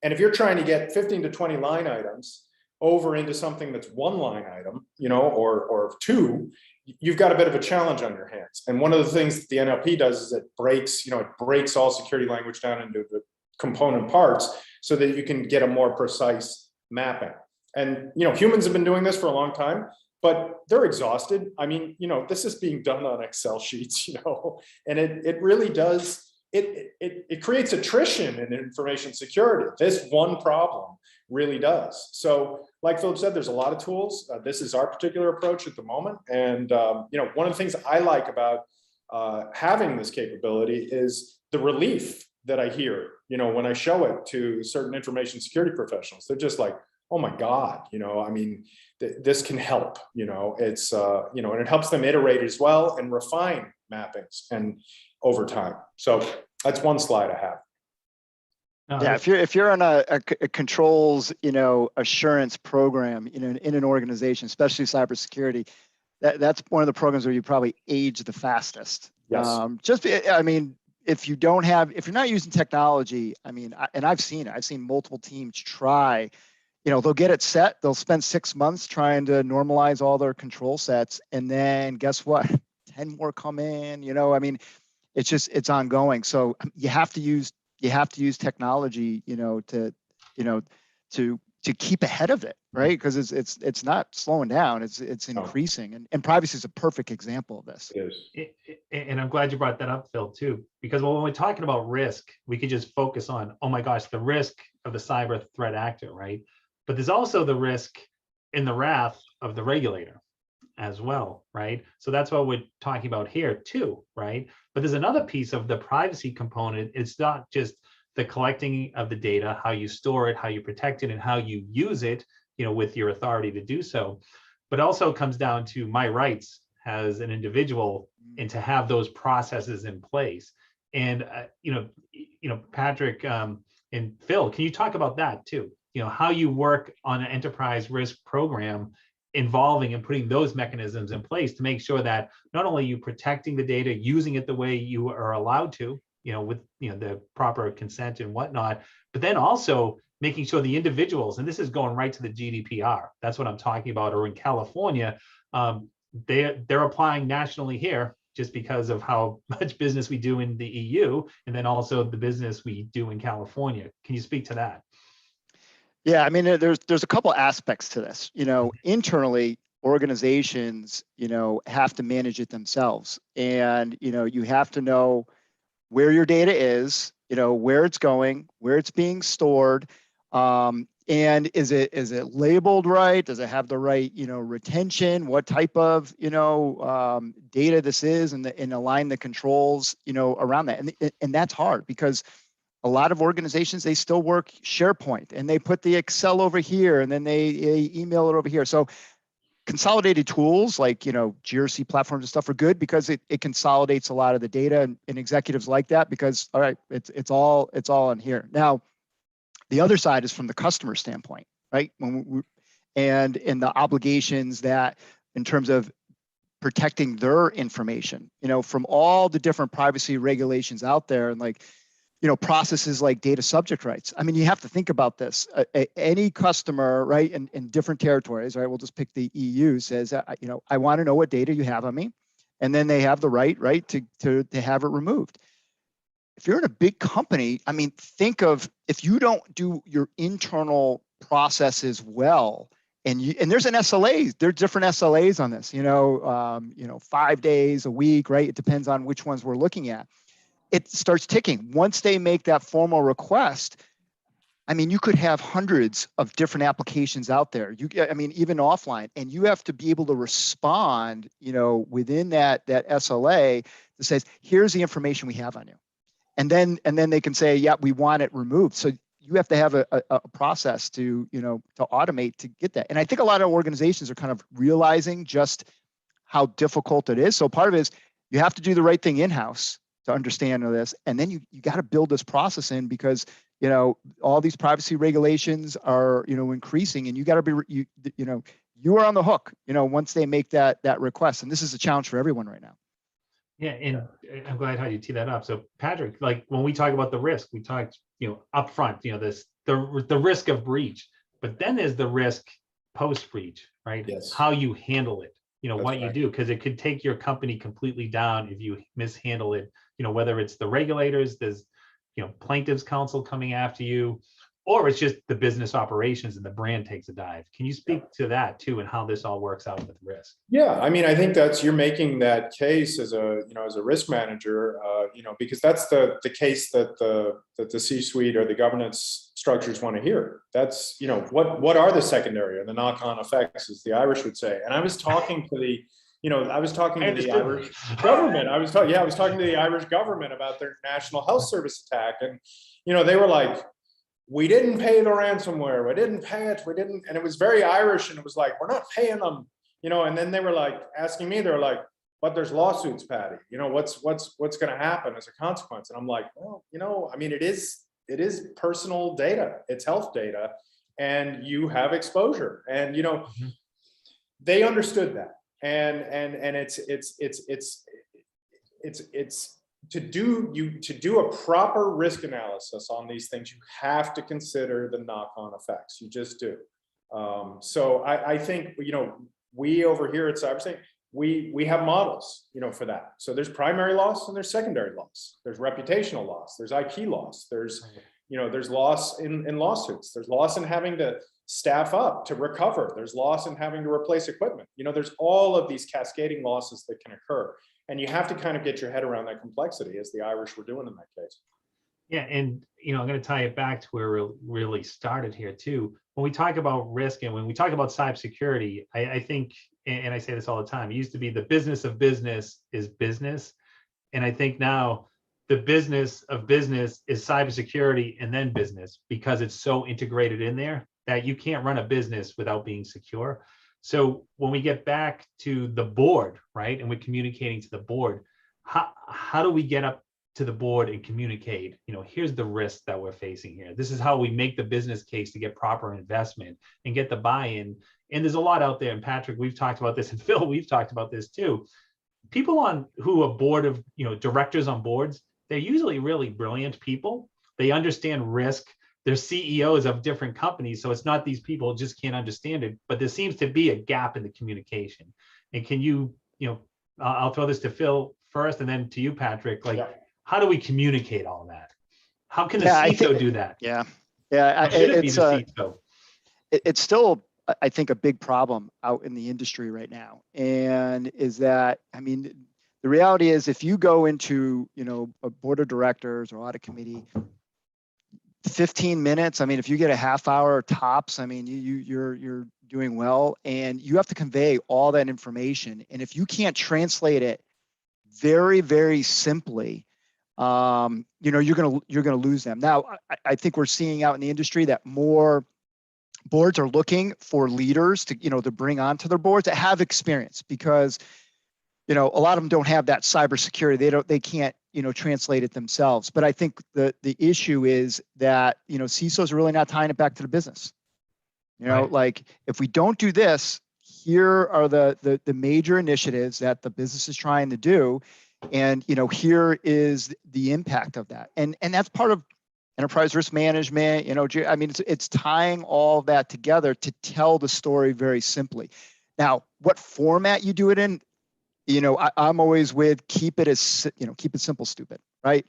And if you're trying to get 15 to 20 line items over into something that's one line item, or two, you've got a bit of a challenge on your hands. And one of the things that the NLP does is it breaks all security language down into the component parts so that you can get a more precise mapping. And, humans have been doing this for a long time, but they're exhausted. I mean, this is being done on Excel sheets, and it really does, it creates attrition in information security. This one problem really does. So like Philip said, there's a lot of tools. This is our particular approach at the moment. And, one of the things I like about having this capability is the relief that I hear, when I show it to certain information security professionals. They're just like, oh my God, this can help, it's, and it helps them iterate as well and refine mappings and over time. So that's one slide I have. Yeah, if you're on a controls, assurance program, in an organization, especially cybersecurity, that's one of the programs where you probably age the fastest. Yes. If you're not using technology, I've seen multiple teams try, they'll get it set, they'll spend 6 months trying to normalize all their control sets, and then guess what? 10 more come in, it's ongoing. So you have to use technology, to keep ahead of it, right? Because it's not slowing down; it's increasing, and privacy is a perfect example of this. It is. And I'm glad you brought that up, Phil, too, because when we're talking about risk, we could just focus on, oh my gosh, the risk of the cyber threat actor, right? But there's also the risk in the wrath of the regulator as well, right? So that's what we're talking about here too, right? But there's another piece of the privacy component. It's not just the collecting of the data, how you store it, how you protect it, and how you use it, with your authority to do so. But also comes down to my rights as an individual and to have those processes in place. And, Patrick and Phil, can you talk about that too? How you work on an enterprise risk program involving and putting those mechanisms in place to make sure that not only you protecting the data, using it the way you are allowed to, with the proper consent and whatnot, but then also making sure the individuals, and this is going right to the GDPR, that's what I'm talking about, or in California, they're applying nationally here just because of how much business we do in the EU, and then also the business we do in California. Can you speak to that? Yeah, there's a couple aspects to this. Internally, organizations, have to manage it themselves, and you have to know where your data is, where it's going, where it's being stored, And is it labeled right? Does it have the right, retention? What type of, data this is, and align the controls, around that. And that's hard because a lot of organizations, they still work SharePoint, and they put the Excel over here, and then they email it over here. So consolidated tools like, GRC platforms and stuff are good because it consolidates a lot of the data, and executives like that because, all right, it's all in here. Now, the other side is from the customer standpoint, right? And the obligations that, in terms of protecting their information, from all the different privacy regulations out there, and processes like data subject rights. I mean, you have to think about this. Any customer, right, in different territories, right? We'll just pick the EU, says, I want to know what data you have on me, and then they have the right, to have it removed. If you're in a big company, I mean, think of if you don't do your internal processes well, and there's an SLA, there's different SLAs on this, 5 days a week, right? It depends on which ones we're looking at. It starts ticking. Once they make that formal request, I mean, you could have hundreds of different applications out there. Even offline, and you have to be able to respond, within that SLA that says, here's the information we have on you. And then they can say, yeah, we want it removed. So you have to have a process to automate to get that. And I think a lot of organizations are kind of realizing just how difficult it is. So part of it is you have to do the right thing in-house to understand this. And then you got to build this process in because, all these privacy regulations are, increasing, and you got to be, you are on the hook, once they make that request. And this is a challenge for everyone right now. Yeah, and I'm glad how you tee that up. So Patrick, like when we talk about the risk, we talked, upfront, the risk of breach, but then there's the risk post breach, right? Yes. How you handle it, what That's you right. do, because it could take your company completely down if you mishandle it. Whether it's the regulators, there's plaintiffs counsel coming after you, or it's just the business operations and the brand takes a dive. Can you speak to that too, and how this all works out with risk? Yeah, I mean, I think you're making that case as a risk manager, because that's the case that the C-suite or the governance structures want to hear. That's what are the secondary or the knock-on effects, as the Irish would say. And I was talking to the Irish government. I was talking to the Irish government about their National Health Service attack, and they were like, we didn't pay the ransomware. We didn't pay it. We didn't. And it was very Irish. And it was like, we're not paying them, and then they were like asking me, they're like, but there's lawsuits, Patty, what's going to happen as a consequence? And I'm like, well, I mean, it is personal data. It's health data, and you have exposure. And, they understood that. And it's to do a proper risk analysis on these things, you have to consider the knock-on effects. You just do. So I think, we over here at Cybersecurity, we have models, for that. So there's primary loss and there's secondary loss. There's reputational loss. There's IP loss. There's, there's loss in lawsuits. There's loss in having to staff up to recover. There's loss in having to replace equipment. There's all of these cascading losses that can occur. And you have to kind of get your head around that complexity, as the Irish were doing in that case. Yeah, and I'm going to tie it back to where we really started here too. When we talk about risk and when we talk about cybersecurity, I think, and I say this all the time, it used to be the business of business is business, and I think now the business of business is cybersecurity and then business, because it's so integrated in there that you can't run a business without being secure. So when we get back to the board, right, and we're communicating to the board, how do we get up to the board and communicate, here's the risk that we're facing here. This is how we make the business case to get proper investment and get the buy-in. And there's a lot out there. And Patrick, we've talked about this, and Phil, we've talked about this too. People who are board of, directors on boards, they're usually really brilliant people. They understand risk. They're CEOs of different companies. So it's not these people just can't understand it, but there seems to be a gap in the communication. And can you, I'll throw this to Phil first and then to you, Patrick, like, how do we communicate all that? How can the CISO do that? Yeah. It's still, I think, a big problem out in the industry right now. And is that, I mean, the reality is if you go into, a board of directors or audit committee, 15 minutes. I mean, if you get a half hour tops, I mean, you're doing well, and you have to convey all that information. And if you can't translate it very, very simply, you know, you're gonna lose them. Now, I think we're seeing out in the industry that more boards are looking for leaders to, you know, to bring onto their boards that have experience, because, you know, a lot of them don't have that cybersecurity. They can't, you know, translate it themselves. But I think the issue is that, you know, CISOs are really not tying it back to the business. You know, Right. like, if we don't do this, here are the major initiatives that the business is trying to do, and, you know, here is the impact of that. And that's part of enterprise risk management. You know, I mean, it's tying all that together to tell the story very simply. Now, what format you do it in, you know, I'm always with keep it as, you know, keep it simple, stupid, right?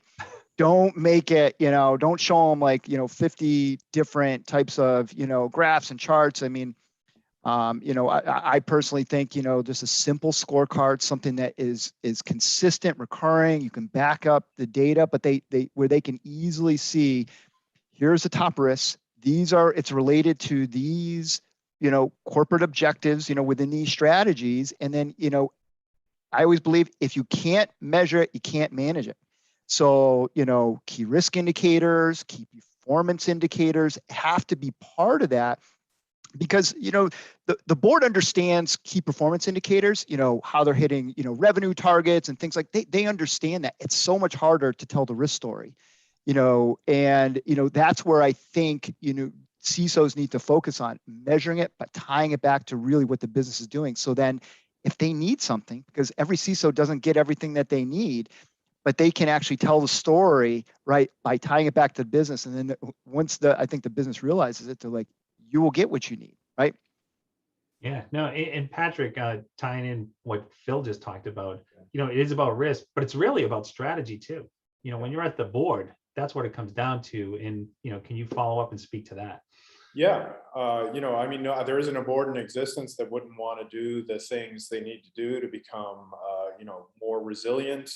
Don't make it, you know, don't show them like, you know, 50 different types of, you know, graphs and charts. I mean, you know, I personally think, you know, just a simple scorecard, something that is consistent, recurring. You can back up the data, but where they can easily see, here's the top risks. It's related to these, you know, corporate objectives, you know, within these strategies. And then, you know, I always believe if you can't measure it, you can't manage it. So, you know, key risk indicators, key performance indicators have to be part of that, because, you know, the board understands key performance indicators, you know, how they're hitting, you know, revenue targets and things like they understand that. It's so much harder to tell the risk story, you know, and, you know, that's where I think, you know, CISOs need to focus on measuring it, but tying it back to really what the business is doing. So then if they need something, because every CISO doesn't get everything that they need, but they can actually tell the story, right, by tying it back to the business. And then once I think the business realizes it, they're like, you will get what you need, right? Yeah, no, and Patrick, tying in what Phil just talked about, you know, it is about risk, but it's really about strategy too. You know, when you're at the board, that's what it comes down to. And, you know, can you follow up and speak to that? Yeah, you know, I mean, no, there isn't a board in existence that wouldn't want to do the things they need to do to become, you know, more resilient,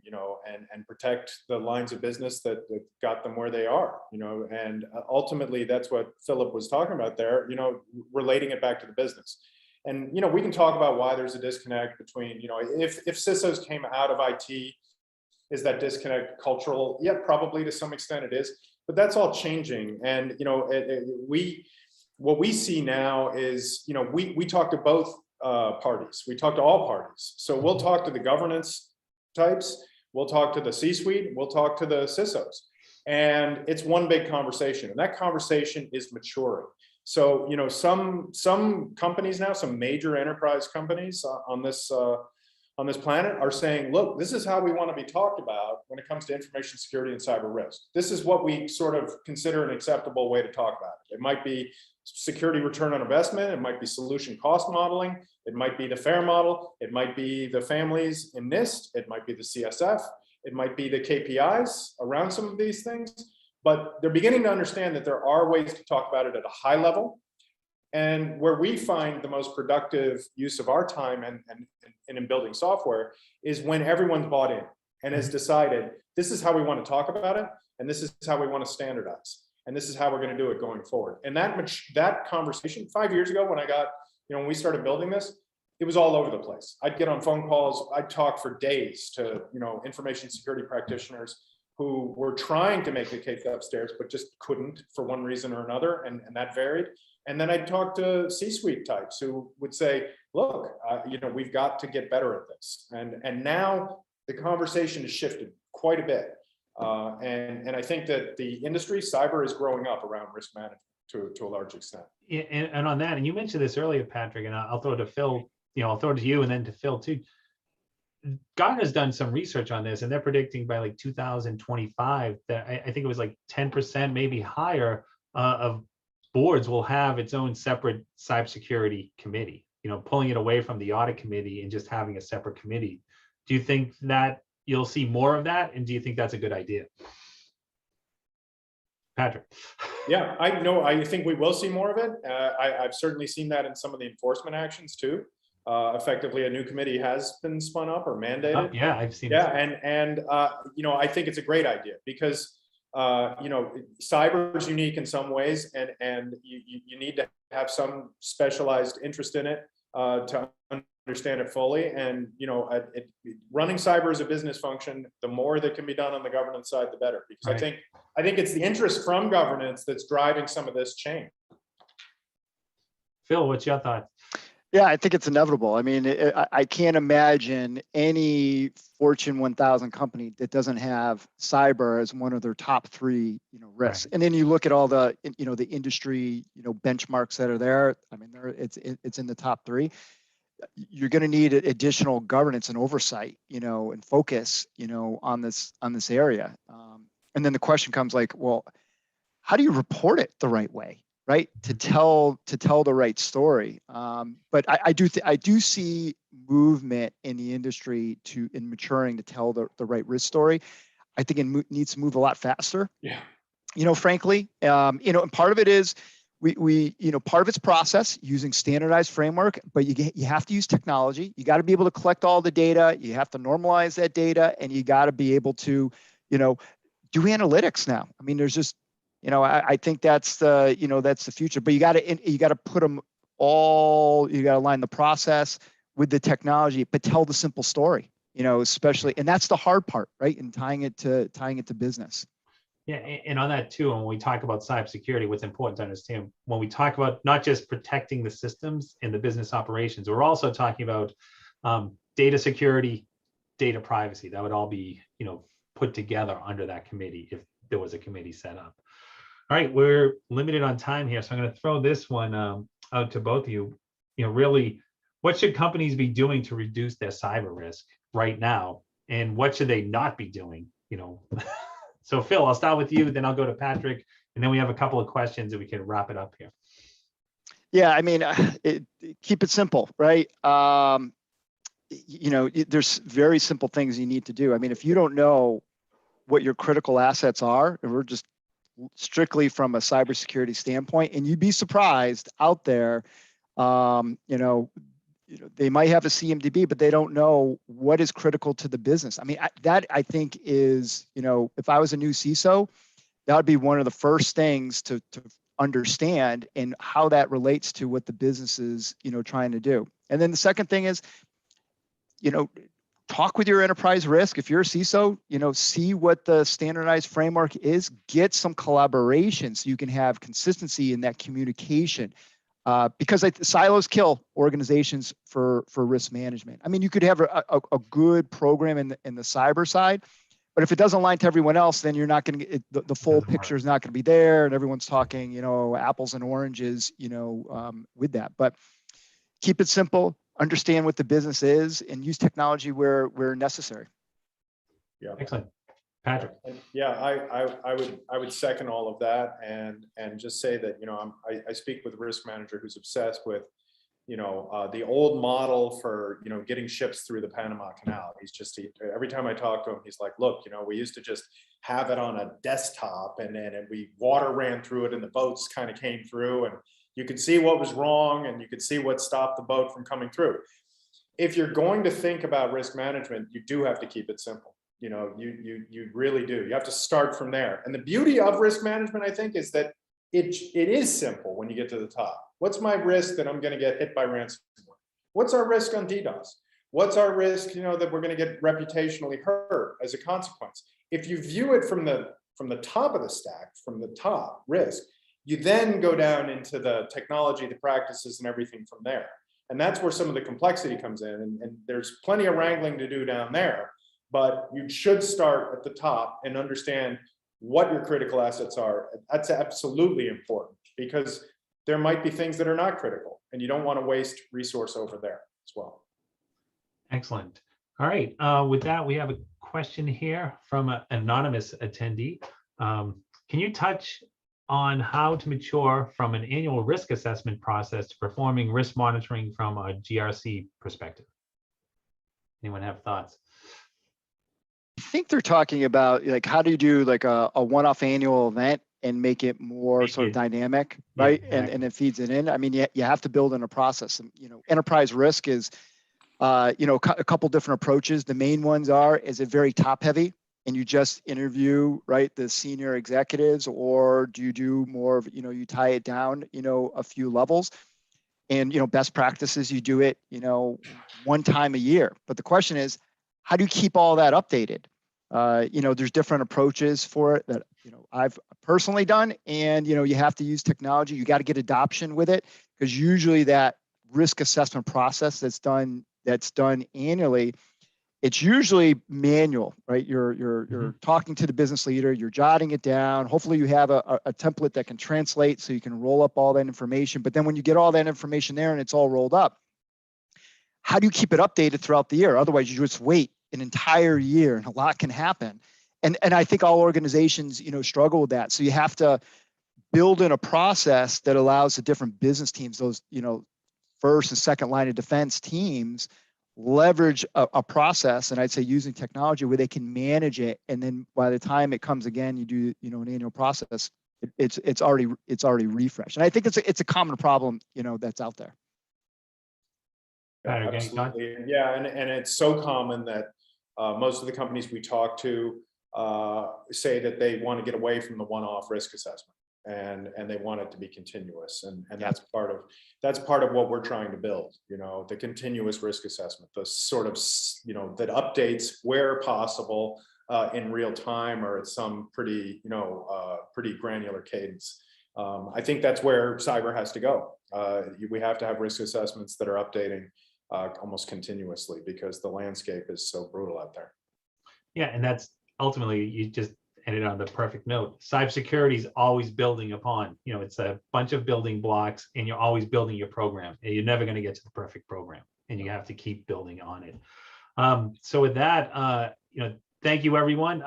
you know, and protect the lines of business that got them where they are, you know, and ultimately that's what Philip was talking about there, you know, relating it back to the business. And, you know, we can talk about why there's a disconnect between, you know, if CISOs came out of IT, is that disconnect cultural? Yeah, probably to some extent it is, but that's all changing. And, you know, what we see now is, you know, we talk to both parties. We talk to all parties. So we'll talk to the governance types, we'll talk to the C-suite, we'll talk to the CISOs. And it's one big conversation, and that conversation is maturing. So, you know, some companies now, some major enterprise companies on this planet are saying, look, this is how we want to be talked about when it comes to information security and cyber risk. This is what we sort of consider an acceptable way to talk about it. It might be security return on investment. It might be solution cost modeling. It might be the FAIR model. It might be the families in NIST. It might be the CSF. It might be the KPIs around some of these things. But they're beginning to understand that there are ways to talk about it at a high level. And where we find the most productive use of our time and in building software is when everyone's bought in and has decided, this is how we want to talk about it, and this is how we want to standardize, and this is how we're going to do it going forward. And that conversation 5 years ago, when when we started building this, it was all over the place. I'd get on phone calls, I'd talk for days to, you know, information security practitioners who were trying to make the case upstairs, but just couldn't for one reason or another, and that varied. And then I'd talk to C-suite types who would say, look, you know, we've got to get better at this. And now the conversation has shifted quite a bit. And I think that the industry, cyber, is growing up around risk management to a large extent. Yeah, and on that, and you mentioned this earlier, Patrick, and I'll throw it to Phil, you know, I'll throw it to you and then to Phil too. Gartner's done some research on this, and they're predicting by like 2025 that I think it was like 10%, maybe higher, of boards will have its own separate cybersecurity committee, you know, pulling it away from the audit committee and just having a separate committee. Do you think that you'll see more of that? And do you think that's a good idea? Patrick. Yeah, I think we will see more of it. I've certainly seen that in some of the enforcement actions too. Effectively, a new committee has been spun up or mandated. Oh, yeah, I've seen it. Yeah, and you know, I think it's a great idea because cyber is unique in some ways, and you need to have some specialized interest in it to understand it fully. And running cyber as a business function, the more that can be done on the governance side, the better. Because Right. I think it's the interest from governance that's driving some of this change. Phil, what's your thoughts? Yeah, I think it's inevitable. I mean, I can't imagine any Fortune 1000 company that doesn't have cyber as one of their top three, risks. Right. And then you look at all the, the industry, benchmarks that are there. I mean, it's in the top three. You're going to need additional governance and oversight, and focus, on this area. And then the question comes like, well, how do you report it the right way? Right, to tell the right story. But I do see movement in the industry in maturing to tell the right risk story. I think it needs to move a lot faster. Yeah. Frankly, and part of it is we part of it's process using standardized framework, but you have to use technology. You got to be able to collect all the data. You have to normalize that data, and you got to be able to do analytics now. I mean, there's just I think that's the future, but you got to put them all, you got to align the process with the technology, but tell the simple story, especially, and that's the hard part, right? And tying it to business. Yeah, and on that too, when we talk about cybersecurity, what's important to understand when we talk about not just protecting the systems and the business operations, we're also talking about data security, data privacy. That would all be put together under that committee if there was a committee set up. All right, we're limited on time here, so I'm going to throw this one out to both of you. Really, what should companies be doing to reduce their cyber risk right now, and what should they not be doing? So Phil, I'll start with you, then I'll go to Patrick, and then we have a couple of questions and we can wrap it up here. Yeah, I mean, keep it simple, right? There's very simple things you need to do. I mean, if you don't know what your critical assets are, and we're just strictly from a cybersecurity standpoint, and you'd be surprised out there, they might have a CMDB, but they don't know what is critical to the business. I mean, I think is, if I was a new CISO, that would be one of the first things to understand and how that relates to what the business is, trying to do. And then the second thing is, talk with your enterprise risk. If you're a CISO, see what the standardized framework is, get some collaboration so you can have consistency in that communication. Because silos kill organizations for risk management. I mean, you could have a good program in the cyber side, but if it doesn't align to everyone else, then you're not going to get the full picture is not going to be there, and everyone's talking, apples and oranges, with that. But keep it simple. Understand what the business is, and use technology where necessary. Yeah. Excellent. Patrick. Yeah, I would second all of that, and just say that I speak with a risk manager who's obsessed with the old model for getting ships through the Panama Canal. Every time I talk to him, he's like, look, we used to just have it on a desktop, and we water ran through it, and the boats kind of came through, and you could see what was wrong, and you could see what stopped the boat from coming through. If you're going to think about risk management, you do have to keep it simple. You really do. You have to start from there. And the beauty of risk management, I think, is that it is simple when you get to the top. What's my risk that I'm going to get hit by ransomware? What's our risk on DDoS? What's our risk, that we're going to get reputationally hurt as a consequence? If you view it from the top of the stack, from the top risk, you then go down into the technology, the practices, and everything from there. And that's where some of the complexity comes in. And there's plenty of wrangling to do down there. But you should start at the top and understand what your critical assets are. That's absolutely important, because there might be things that are not critical, and you don't want to waste resource over there as well. Excellent. All right. With that, we have a question here from an anonymous attendee. Can you touch on how to mature from an annual risk assessment process to performing risk monitoring from a GRC perspective? Anyone have thoughts? I think they're talking about like how do you do like a one-off annual event and make it more sort of dynamic, right? Yeah, exactly. And it feeds it in. I mean, you have to build in a process. And enterprise risk is a couple different approaches. The main ones is it very top heavy, and you just interview, right, the senior executives, or do you do more of, you tie it down, a few levels? And, best practices, you do it, one time a year. But the question is, how do you keep all that updated? There's different approaches for it that, I've personally done, and, you have to use technology. You got to get adoption with it, because usually that risk assessment process that's done annually, it's usually manual, right? You're talking to the business leader, you're jotting it down. Hopefully you have a template that can translate so you can roll up all that information. But then when you get all that information there and it's all rolled up, how do you keep it updated throughout the year? Otherwise you just wait an entire year and a lot can happen. And I think all organizations, struggle with that. So you have to build in a process that allows the different business teams, those, first and second line of defense teams, leverage a process, and I'd say using technology where they can manage it, and then by the time it comes again, you do an annual process. It's already refreshed, and I think it's a common problem that's out there. Yeah, absolutely, yeah, and it's so common that most of the companies we talk to say that they want to get away from the one-off risk assessment. And they want it to be continuous, and that's part of what we're trying to build. The continuous risk assessment, the sort of that updates where possible in real time or at some pretty pretty granular cadence. I think that's where cyber has to go. We have to have risk assessments that are updating almost continuously, because the landscape is so brutal out there. Yeah, and that's ultimately, you just ended on the perfect note. Cybersecurity is always building upon, it's a bunch of building blocks, and you're always building your program, and you're never going to get to the perfect program, and you have to keep building on it. So with that, thank you, everyone.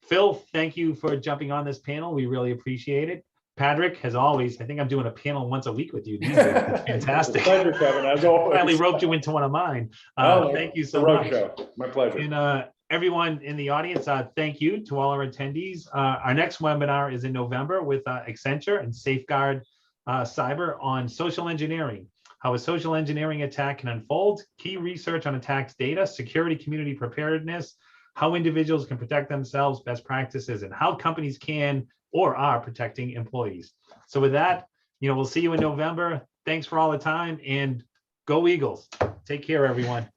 Phil, thank you for jumping on this panel. We really appreciate it. Patrick, as always, I think I'm doing a panel once a week with you these days. It's fantastic. Pleasure, Kevin, as always. Finally roped you into one of mine. Thank you so much. My pleasure. And everyone in the audience, thank you to all our attendees. Our next webinar is in November with Accenture and Safeguard Cyber on social engineering, how a social engineering attack can unfold, key research on attacks data, security community preparedness, how individuals can protect themselves, best practices, and how companies can or are protecting employees. So with that, we'll see you in November. Thanks for all the time, and go Eagles. Take care, everyone.